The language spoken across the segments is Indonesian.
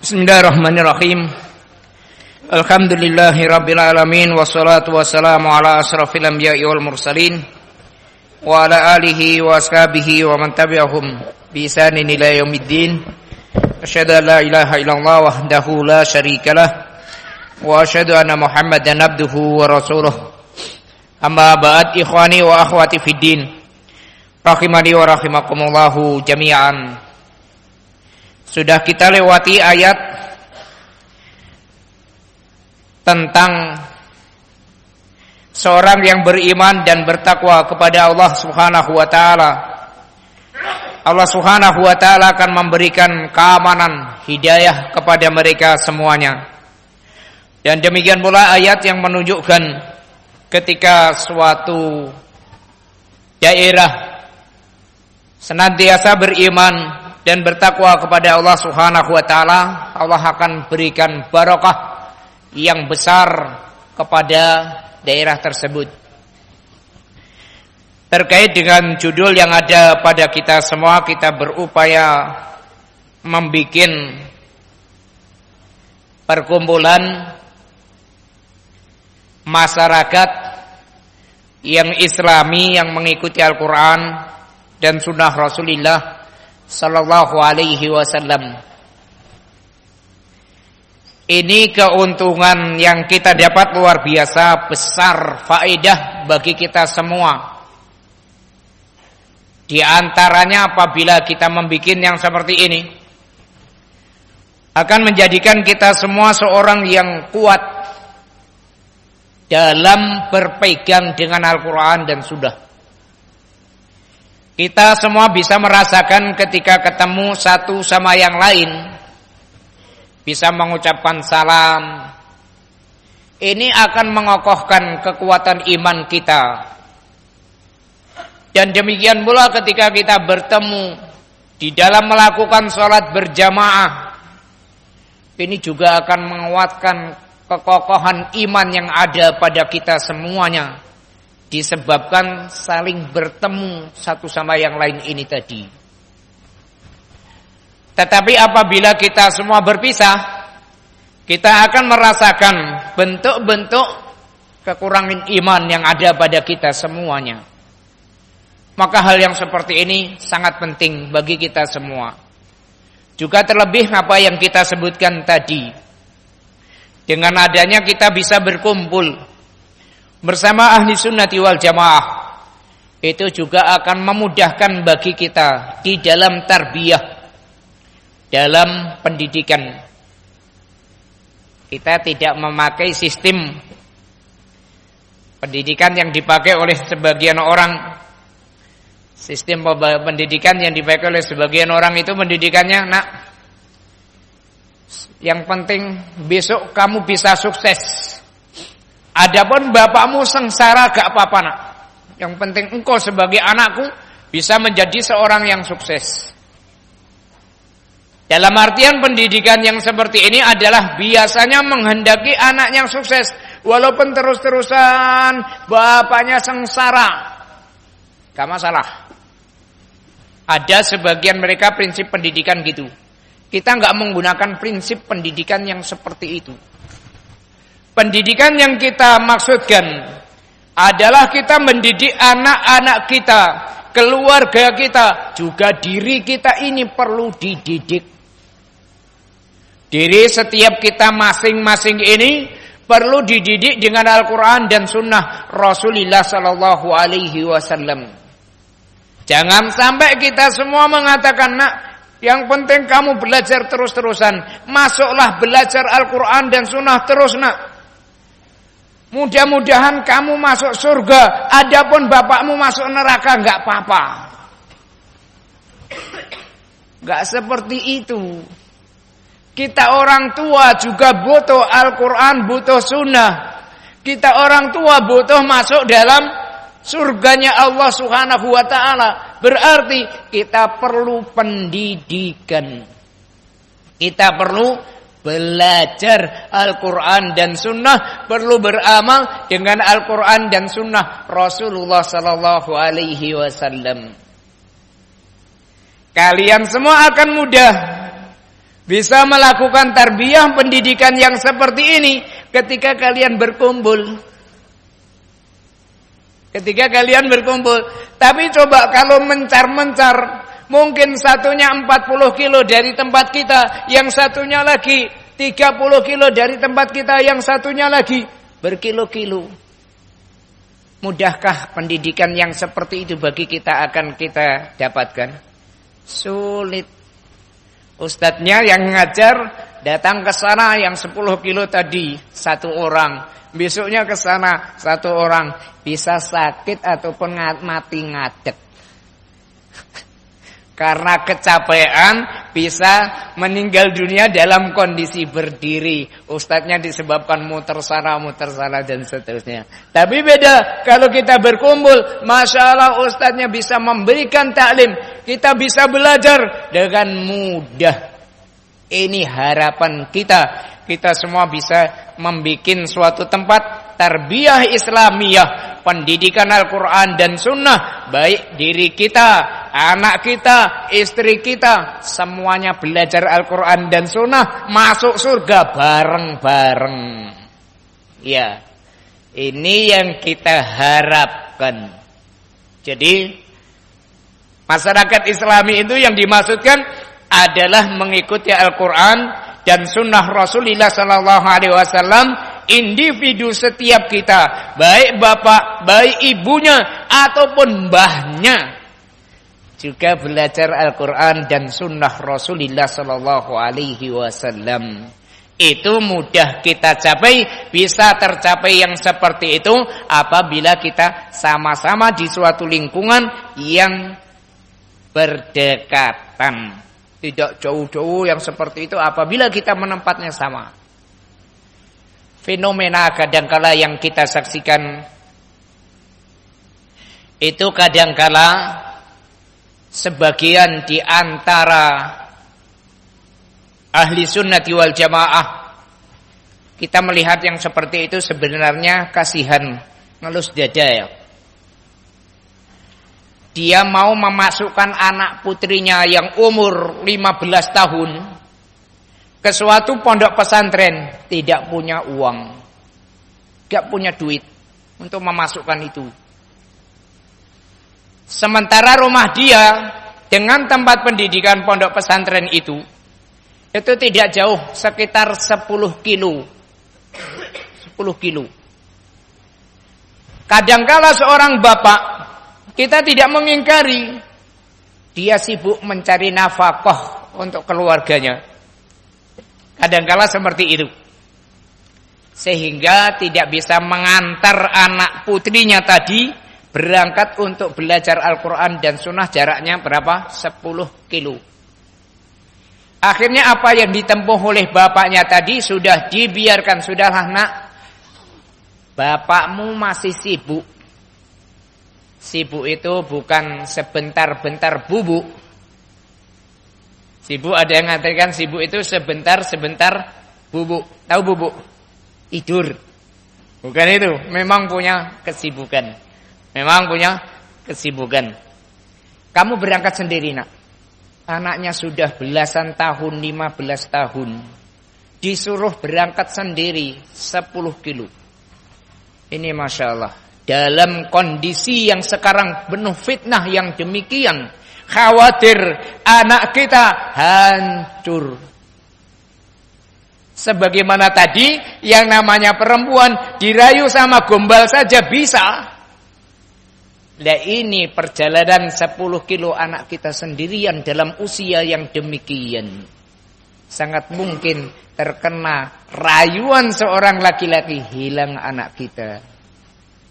Bismillahirrahmanirrahim. Alhamdulillahirabbil alamin wassalatu wassalamu ala asrofil anbiya'i wal mursalin wa ala alihi wa ashabihi wa man tabi'ahum bi ihsanin ila yaumiddin. Asyhadu an la ilaha illallah wahdahu la syarikalah wa asyhadu anna Muhammadan abduhu wa rasuluh. Amma ba'd, ikhwani wa akhwati fid din. Rahimani wa rahimakumullahu jami'an. Sudah kita lewati ayat tentang seorang yang beriman dan bertakwa kepada Allah Subhanahu wa taala. Allah Subhanahu wa taala akan memberikan keamanan, hidayah kepada mereka semuanya. Dan demikian pula ayat yang menunjukkan ketika suatu daerah senantiasa beriman dan bertakwa kepada Allah Subhanahu wa taala, Allah akan berikan barakah yang besar kepada daerah tersebut. Terkait dengan judul yang ada pada kita semua, kita berupaya membuat perkumpulan masyarakat yang Islami yang mengikuti Al-Quran dan Sunnah Rasulullah Sallallahu alaihi wasallam. Ini keuntungan yang kita dapat luar biasa besar, faedah bagi kita semua. Di antaranya apabila kita membuat yang seperti ini, akan menjadikan kita semua seorang yang kuat dalam berpegang dengan Al-Quran dan Sunnah. Kita semua bisa merasakan ketika ketemu satu sama yang lain, bisa mengucapkan salam. Ini akan mengokohkan kekuatan iman kita. Dan demikian pula ketika kita bertemu di dalam melakukan sholat berjamaah, ini juga akan menguatkan kekokohan iman yang ada pada kita semuanya, disebabkan saling bertemu satu sama yang lain ini tadi. Tetapi apabila kita semua berpisah, kita akan merasakan bentuk-bentuk kekurangan iman yang ada pada kita semuanya. Maka hal yang seperti ini sangat penting bagi kita semua. Juga terlebih apa yang kita sebutkan tadi. Dengan adanya kita bisa berkumpul bersama ahli sunnati wal jamaah, itu juga akan memudahkan bagi kita di dalam tarbiyah, dalam pendidikan. Kita tidak memakai sistem pendidikan yang dipakai oleh sebagian orang. Sistem pendidikan yang dipakai oleh sebagian orang itu pendidikannya, nak, yang penting besok kamu bisa sukses. Adapun bapakmu sengsara gak apa-apa, nak. Yang penting engkau sebagai anakku bisa menjadi seorang yang sukses. Dalam artian pendidikan yang seperti ini adalah biasanya menghendaki anak yang sukses. Walaupun terus-terusan bapaknya sengsara, gak masalah. Ada sebagian mereka prinsip pendidikan gitu. Kita gak menggunakan prinsip pendidikan yang seperti itu. Pendidikan yang kita maksudkan adalah kita mendidik anak-anak kita, keluarga kita, juga diri kita ini perlu dididik. Diri setiap kita masing-masing ini perlu dididik dengan Al-Quran dan Sunnah Rasulullah Sallallahu alaihi wasallam. Jangan sampai kita semua mengatakan, nak, yang penting kamu belajar terus-terusan. Masuklah belajar Al-Quran dan Sunnah terus, nak. Mudah-mudahan kamu masuk surga, adapun bapakmu masuk neraka, enggak apa-apa. Enggak seperti itu. Kita orang tua juga butuh Al-Quran, butuh Sunnah. Kita orang tua butuh masuk dalam surganya Allah Subhanahu wa taala. Berarti kita perlu pendidikan. Kita perlu belajar Al-Quran dan Sunnah, perlu beramal dengan Al-Quran dan Sunnah Rasulullah Sallallahu alaihi wasallam. Kalian semua akan mudah bisa melakukan tarbiyah pendidikan yang seperti ini ketika kalian berkumpul. Ketika kalian berkumpul. Tapi coba kalau mencar-mencar, mungkin satunya 40 kilo dari tempat kita, yang satunya lagi 30 kilo dari tempat kita, yang satunya lagi berkilo-kilo. Mudahkah pendidikan yang seperti itu bagi kita akan kita dapatkan? Sulit. Ustadznya yang ngajar datang ke sana yang 10 kilo tadi satu orang, besoknya ke sana satu orang, bisa sakit ataupun mati ngadeg. Karena kecapean bisa meninggal dunia dalam kondisi berdiri. Ustadznya disebabkan muter sana dan seterusnya. Tapi beda kalau kita berkumpul, Masya Allah ustadznya bisa memberikan taklim. Kita bisa belajar dengan mudah. Ini harapan kita. Kita semua bisa membuat suatu tempat tarbiyah Islamiyah, pendidikan Al-Quran dan Sunnah, baik diri kita, anak kita, istri kita, semuanya belajar Al-Quran dan Sunnah, masuk surga bareng-bareng. Ya, ini yang kita harapkan. Jadi masyarakat Islami itu yang dimaksudkan adalah mengikuti Al-Quran dan Sunnah Rasulullah Sallallahu Alaihi Wasallam. Individu setiap kita, baik bapak, baik ibunya, ataupun mbahnya, juga belajar Al-Quran dan Sunnah Rasulullah Sallallahu Alaihi Wasallam. Itu mudah kita capai, bisa tercapai yang seperti itu apabila kita sama-sama di suatu lingkungan yang berdekatan. Tidak jauh-jauh yang seperti itu apabila kita menempatnya sama. Fenomena kadangkala yang kita saksikan itu kadangkala sebagian di antara ahli sunnati wal jamaah, kita melihat yang seperti itu sebenarnya kasihan, ngelus dada ya. Dia mau memasukkan anak putrinya yang umur 15 tahun ke suatu pondok pesantren, tidak punya uang, tidak punya duit untuk memasukkan itu. Sementara rumah dia dengan tempat pendidikan pondok pesantren itu tidak jauh, sekitar 10 kilo. 10 kilo. Kadangkala seorang bapak, kita tidak mengingkari, dia sibuk mencari nafkah untuk keluarganya. Kadangkala seperti itu. Sehingga tidak bisa mengantar anak putrinya tadi berangkat untuk belajar Al-Quran dan Sunnah, jaraknya berapa? 10 kilo. Akhirnya apa yang ditempuh oleh bapaknya tadi sudah dibiarkan. Sudahlah nak, bapakmu masih sibuk. Sibuk itu bukan sebentar-bentar bubuk. Sibuk, ada yang mengatakan sibuk itu sebentar-sebentar bubuk. Tahu bubuk? Tidur. Bukan itu. Memang punya kesibukan. Memang punya kesibukan. Kamu berangkat sendiri nak. Anaknya sudah belasan tahun, 15 tahun. Disuruh berangkat sendiri 10 kilo. Ini Masya Allah. Dalam kondisi yang sekarang penuh fitnah yang demikian, khawatir anak kita hancur. Sebagaimana tadi, yang namanya perempuan dirayu sama gombal saja bisa. Nah ini perjalanan 10 kilo anak kita sendirian dalam usia yang demikian. Sangat mungkin terkena rayuan seorang laki-laki, hilang anak kita.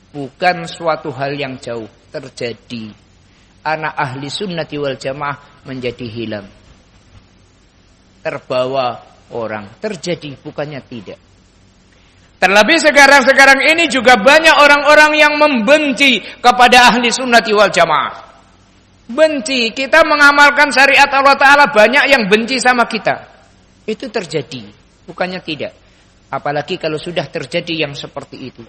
Bukan suatu hal yang jauh terjadi. Anak ahli sunnati wal jamaah menjadi hilang. Terbawa orang. Terjadi, bukannya tidak. Terlebih sekarang ini juga banyak orang-orang yang membenci kepada ahli sunnati wal jamaah. Benci, kita mengamalkan syariat Allah Ta'ala, banyak yang benci sama kita. Itu terjadi, bukannya tidak. Apalagi kalau sudah terjadi yang seperti itu.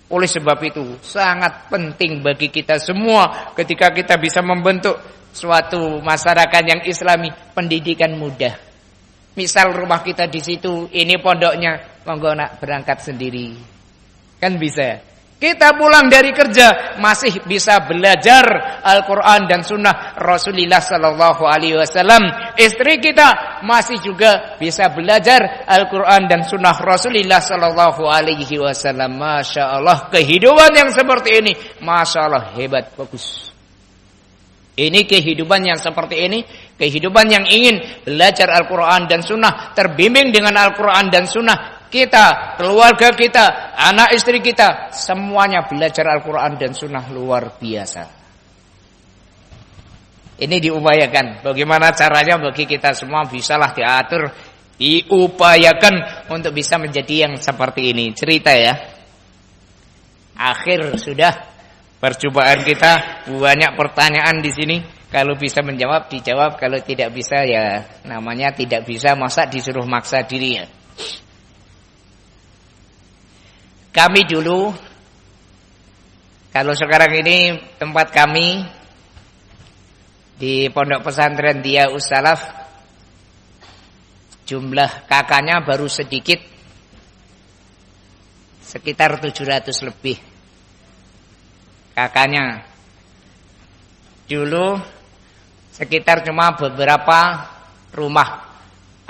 Oleh sebab itu sangat penting bagi kita semua ketika kita bisa membentuk suatu masyarakat yang Islami, pendidikan mudah. Misal rumah kita di situ, ini pondoknya, monggo nak berangkat sendiri. Kan bisa. Kita pulang dari kerja masih bisa belajar Al-Quran dan Sunnah Rasulullah Sallallahu Alaihi Wasallam. Istri kita masih juga bisa belajar Al-Quran dan Sunnah Rasulullah Sallallahu Alaihi Wasallam. Masya Allah, kehidupan yang seperti ini, masya Allah, hebat, bagus. Ini kehidupan yang seperti ini, kehidupan yang ingin belajar Al-Quran dan Sunnah, terbimbing dengan Al-Quran dan Sunnah. Kita, keluarga kita, anak istri kita, semuanya belajar Al-Quran dan Sunnah luar biasa. Ini diupayakan. Bagaimana caranya bagi kita semua bisalah diatur, diupayakan untuk bisa menjadi yang seperti ini. Cerita ya. Akhir sudah percobaan kita, banyak pertanyaan di sini. Kalau bisa menjawab, dijawab. Kalau tidak bisa, ya namanya tidak bisa. Masa disuruh maksa diri ya. Kami dulu, kalau sekarang ini tempat kami di Pondok Pesantren Dia Ussalaf, jumlah kakaknya baru sedikit, sekitar 700 lebih kakaknya. Dulu sekitar cuma beberapa rumah.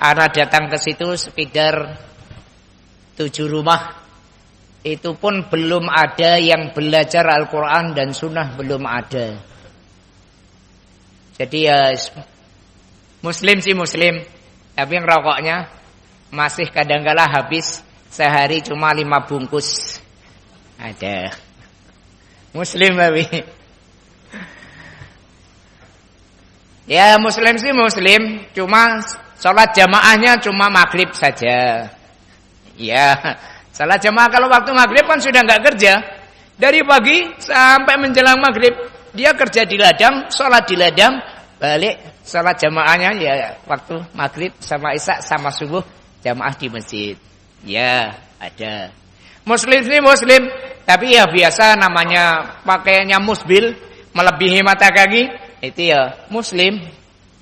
Anak datang ke situ sekitar 7 rumah. Itu pun belum ada yang belajar Al-Quran dan Sunnah, belum ada. Jadi ya Muslim sih Muslim, tapi yang rokoknya masih kadang-kala habis sehari cuma 5 bungkus. Ada Muslim tapi ya Muslim sih Muslim, cuma sholat jamaahnya cuma maghrib saja. Ya, salat jamaah kalau waktu maghrib kan sudah nggak kerja. Dari pagi sampai menjelang maghrib dia kerja di ladang, sholat di ladang, balik salat jamaahnya ya waktu maghrib sama isya sama subuh jamaah di masjid. Ya ada. Muslim sih Muslim, tapi ya biasa namanya pakaiannya musbil, melebihi mata kaki, itu ya Muslim.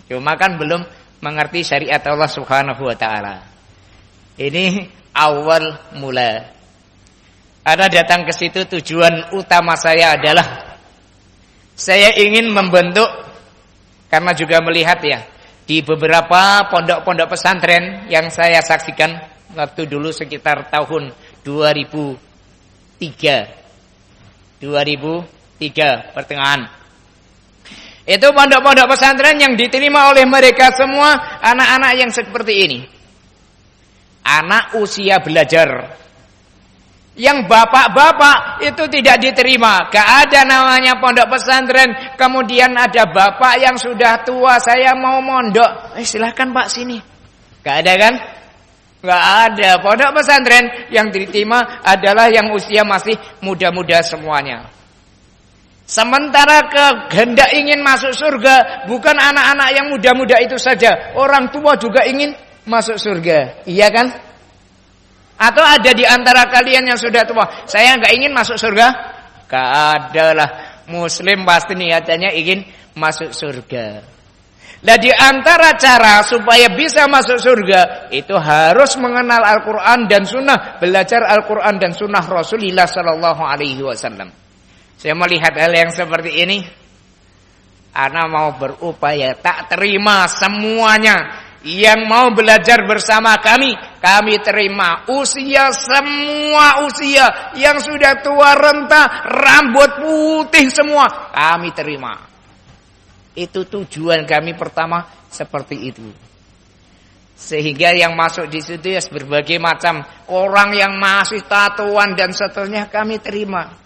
Cuma kan belum mengerti syariat Allah Subhanahu wa taala. Ini awal mula. Ada datang ke situ, tujuan utama saya adalah saya ingin membentuk, karena juga melihat ya di beberapa pondok-pondok pesantren yang saya saksikan waktu dulu sekitar tahun 2003 pertengahan. Itu pondok-pondok pesantren yang diterima oleh mereka semua anak-anak yang seperti ini. Anak usia belajar. Yang bapak-bapak itu tidak diterima. Gak ada namanya pondok pesantren. Kemudian ada bapak yang sudah tua, saya mau mondok. Silahkan pak sini. Gak ada kan? Gak ada. Pondok pesantren yang diterima adalah yang usia masih muda-muda semuanya. Sementara kehendak ingin masuk surga bukan anak-anak yang muda-muda itu saja. Orang tua juga ingin masuk surga, iya kan? Atau ada di antara kalian yang sudah tua, saya nggak ingin masuk surga? Gak ada lah. Muslim pasti niatannya ingin masuk surga. Nah di antara cara supaya bisa masuk surga itu harus mengenal Al-Quran dan Sunnah, belajar Al-Quran dan Sunnah Rasulullah Sallallahu Alaihi Wasallam. Saya melihat hal yang seperti ini, ana mau berupaya tak terima semuanya. Yang mau belajar bersama kami terima. Usia, semua usia. Yang sudah tua renta, rambut putih semua, kami terima. Itu tujuan kami pertama seperti itu. Sehingga yang masuk di situ ya berbagai macam. Orang yang masih tatuan dan seterusnya kami terima.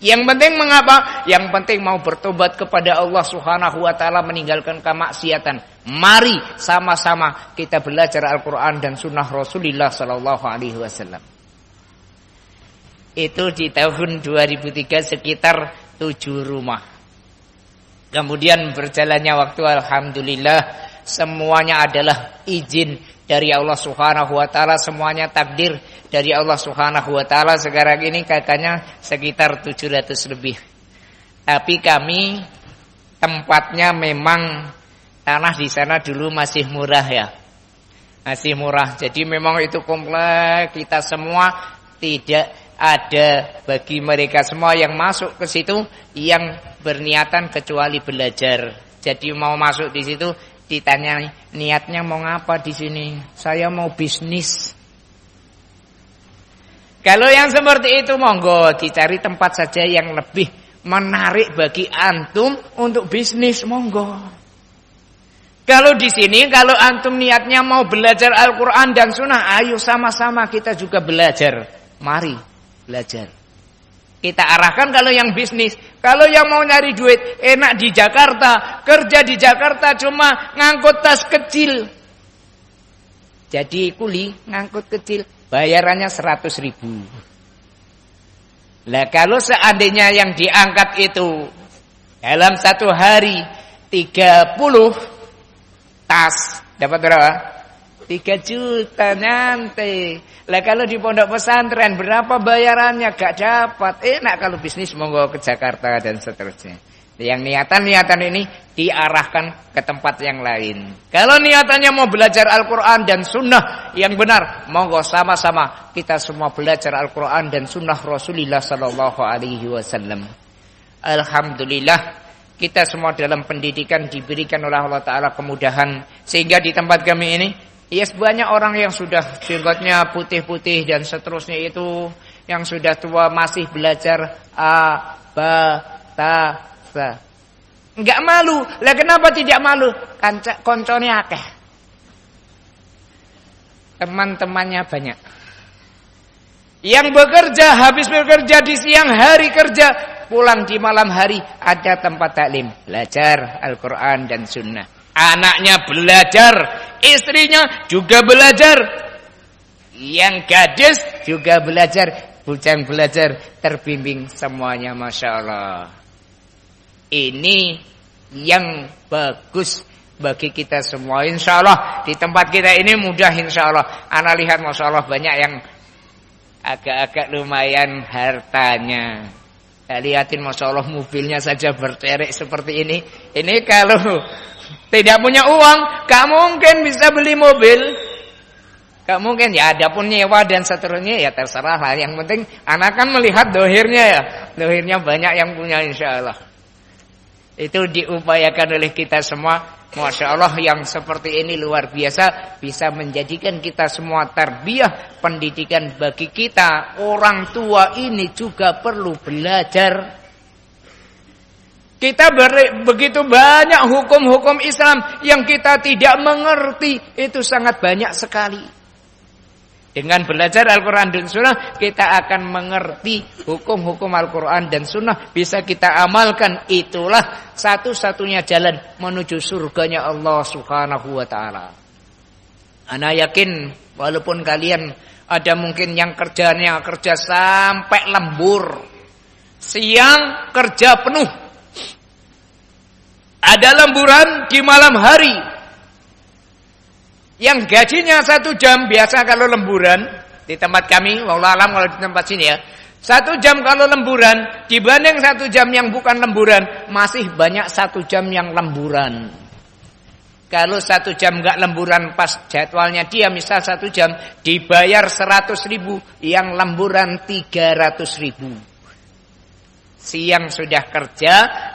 Yang penting mengapa? Yang penting mau bertobat kepada Allah Subhanahu wa taala, meninggalkan kemaksiatan. Mari sama-sama kita belajar Al-Qur'an dan Sunnah Rasulullah sallallahu alaihi wasallam. Itu di tahun 2003 sekitar 7 rumah. Kemudian berjalannya waktu, alhamdulillah semuanya adalah izin dari Allah Subhanahu wa taala, semuanya takdir dari Allah Subhanahu wa taala. Sekarang ini kakaknya sekitar 700 lebih. Tapi kami tempatnya memang tanah di sana dulu masih murah ya. Masih murah. Jadi memang itu komplek, kita semua tidak ada bagi mereka semua yang masuk ke situ yang berniatan kecuali belajar. Jadi mau masuk di situ ditanya niatnya mau ngapa di sini? Saya mau bisnis. Kalau yang seperti itu monggo dicari tempat saja yang lebih menarik bagi antum untuk bisnis, monggo. Kalau di sini, kalau antum niatnya mau belajar Al-Quran dan Sunnah, ayo sama-sama kita juga belajar. Mari belajar. Kita arahkan kalau yang bisnis. Kalau yang mau nyari duit, enak di Jakarta. Kerja di Jakarta cuma ngangkut tas kecil. Jadi kuli ngangkut kecil, bayarannya 100.000. Lah kalau seandainya yang diangkat itu dalam satu hari 30 tas, dapat berapa? 3 juta nanti. Lah kalau di pondok pesantren berapa bayarannya? Gak dapat. Enak kalau bisnis monggo ke Jakarta dan seterusnya. Yang niatan-niatan ini diarahkan ke tempat yang lain. Kalau niatannya mau belajar Al-Quran dan Sunnah yang benar, monggo sama-sama kita semua belajar Al-Quran dan Sunnah Rasulullah Sallallahu Alaihi Wasallam. Alhamdulillah. Kita semua dalam pendidikan diberikan oleh Allah Ta'ala kemudahan. Sehingga di tempat kami ini, yes, banyak orang yang sudah jenggotnya putih-putih dan seterusnya itu, yang sudah tua masih belajar A, Ba, Ta, Sa. Enggak malu. Lah kenapa tidak malu? Konconya akeh. Teman-temannya banyak. Yang bekerja, habis bekerja di siang hari kerja, pulang di malam hari ada tempat taklim, belajar Al-Quran dan Sunnah. Anaknya belajar, istrinya juga belajar, yang gadis juga belajar, bujang belajar, terbimbing semuanya, Masya Allah. Ini yang bagus bagi kita semua. Insya Allah di tempat kita ini mudah, insya Allah. Ana lihat Masya Allah banyak yang agak-agak lumayan hartanya. Lihatin Masya Allah mobilnya saja berterek seperti ini. Ini kalau tidak punya uang, gak mungkin bisa beli mobil. Gak mungkin, ya ada pun nyewa dan seterusnya, ya terserah lah. Yang penting anak kan melihat dohirnya ya. Dohirnya banyak yang punya insya Allah. Itu diupayakan oleh kita semua. Masya Allah yang seperti ini luar biasa. Bisa menjadikan kita semua tarbiyah, pendidikan bagi kita. Orang tua ini juga perlu belajar. Kita begitu banyak hukum-hukum Islam yang kita tidak mengerti. Itu sangat banyak sekali. Dengan belajar Al-Quran dan Sunnah, kita akan mengerti hukum-hukum Al-Quran dan Sunnah. Bisa kita amalkan. Itulah satu-satunya jalan menuju surganya Allah Subhanahu wa ta'ala. Ana yakin, walaupun kalian ada mungkin yang kerjanya kerja sampai lembur, siang kerja penuh, ada lemburan di malam hari, yang gajinya 1 jam, biasa kalau lemburan di tempat kami, wallahu alam kalau di tempat sini ya, 1 jam kalau lemburan dibanding 1 jam yang bukan lemburan, masih banyak 1 jam yang lemburan. Kalau 1 jam enggak lemburan pas jadwalnya dia, misal 1 jam dibayar 100.000, yang lemburan 300.000. Siang sudah kerja,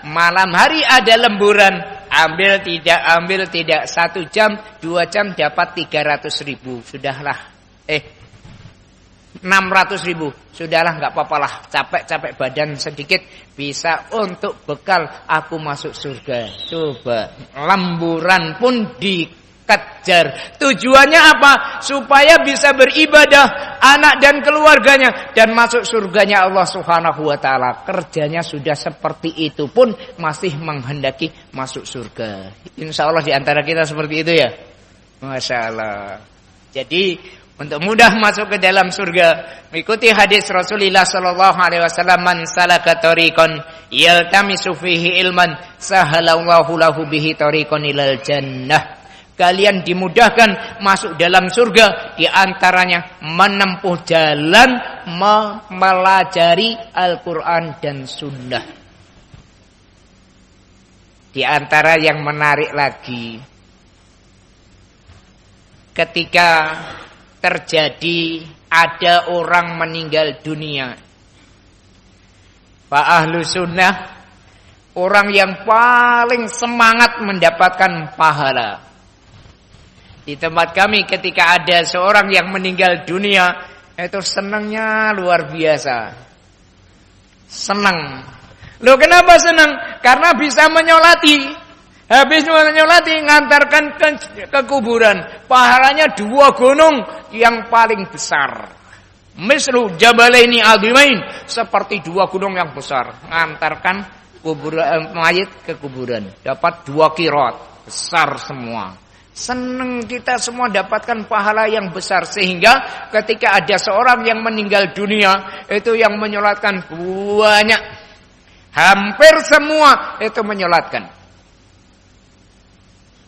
malam hari ada lemburan, ambil tidak 1 jam 2 jam dapat 300.000. Sudahlah 600.000. Sudahlah, nggak apa-apa lah, capek badan sedikit, bisa untuk bekal aku masuk surga. Coba lemburan pun dikejar. Tujuannya apa? Supaya bisa beribadah anak dan keluarganya dan masuk surganya Allah Subhanahu wa ta'ala. Kerjanya sudah seperti itu pun masih menghendaki masuk surga. Insya Allah di antara kita seperti itu ya. Masya Allah. Jadi untuk mudah masuk ke dalam surga, mengikuti hadis Rasulullah sallallahu alaihi wasallam, man salaka tariqan yaltamisu fihi ilman sahalallahu lahu bihi tariqan ilal jannah. Kalian dimudahkan masuk dalam surga, di antaranya menempuh jalan mempelajari Al-Quran dan Sunnah. Di antara yang menarik lagi, ketika terjadi ada orang meninggal dunia. Pak Ahlu Sunnah, orang yang paling semangat mendapatkan pahala. Di tempat kami ketika ada seorang yang meninggal dunia, itu senangnya luar biasa. Senang. Loh kenapa senang? Karena bisa menyolati. Habis menyolati ngantarkan ke kuburan. Pahalanya 2 gunung yang paling besar. Mislu Jabalaini Azimain, seperti 2 gunung yang besar. Ngantarkan kuburan mayit ke kuburan. Dapat 2 qiraat, besar semua. Senang kita semua dapatkan pahala yang besar. Sehingga ketika ada seorang yang meninggal dunia, itu yang menyolatkan banyak. Hampir semua itu menyolatkan.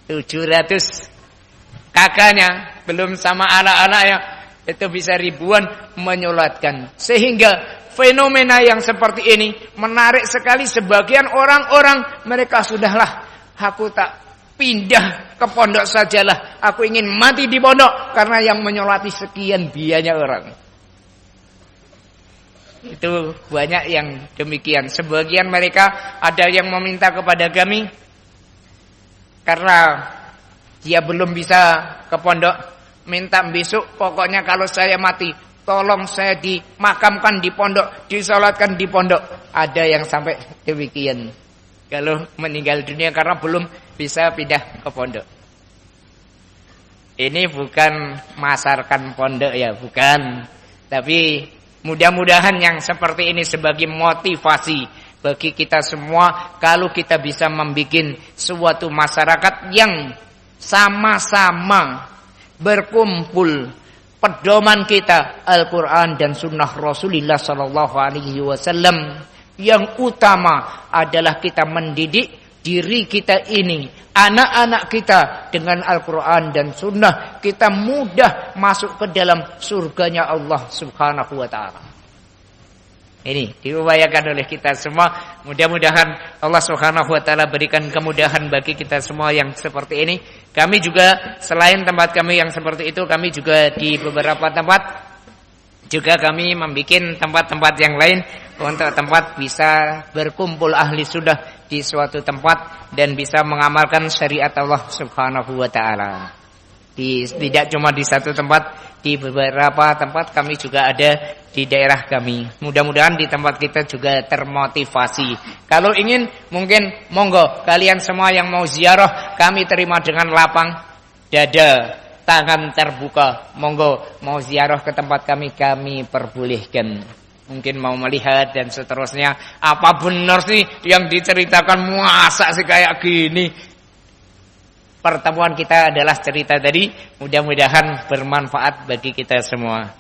700 kakaknya, belum sama anak-anaknya, itu bisa ribuan menyolatkan. Sehingga fenomena yang seperti ini menarik sekali sebagian orang-orang. Mereka sudahlah, aku tak pindah ke pondok sajalah, aku ingin mati di pondok karena yang menyolati sekian banyak orang. Itu banyak yang demikian. Sebagian mereka ada yang meminta kepada kami, karena dia belum bisa ke pondok, minta besok pokoknya kalau saya mati, tolong saya dimakamkan di pondok, disolatkan di pondok. Ada yang sampai demikian. Kalau meninggal dunia karena belum bisa pindah ke pondok. Ini bukan masarkan pondok ya, bukan. Tapi mudah-mudahan yang seperti ini sebagai motivasi bagi kita semua, kalau kita bisa membuat suatu masyarakat yang sama-sama berkumpul, pedoman kita Al-Quran dan Sunnah Rasulullah SAW. Yang utama adalah kita mendidik diri kita ini, anak-anak kita dengan Al-Quran dan Sunnah. Kita mudah masuk ke dalam surganya Allah Subhanahu wa ta'ala. Ini diupayakan oleh kita semua. Mudah-mudahan Allah Subhanahu wa ta'ala berikan kemudahan bagi kita semua yang seperti ini. Kami juga selain tempat kami yang seperti itu, kami juga di beberapa tempat juga kami membuat tempat-tempat yang lain untuk tempat bisa berkumpul ahli sunnah di suatu tempat dan bisa mengamalkan syariat Allah Subhanahu wa ta'ala. Tidak cuma di satu tempat, di beberapa tempat kami juga ada di daerah kami. Mudah-mudahan di tempat kita juga termotivasi. Kalau ingin mungkin monggo kalian semua yang mau ziarah, kami terima dengan lapang dada, tangan terbuka. Monggo mau ziarah ke tempat kami, kami perbolehkan. Mungkin mau melihat dan seterusnya. Apa benar sih yang diceritakan, masa sih kayak gini? Pertemuan kita adalah cerita tadi, mudah-mudahan bermanfaat bagi kita semua.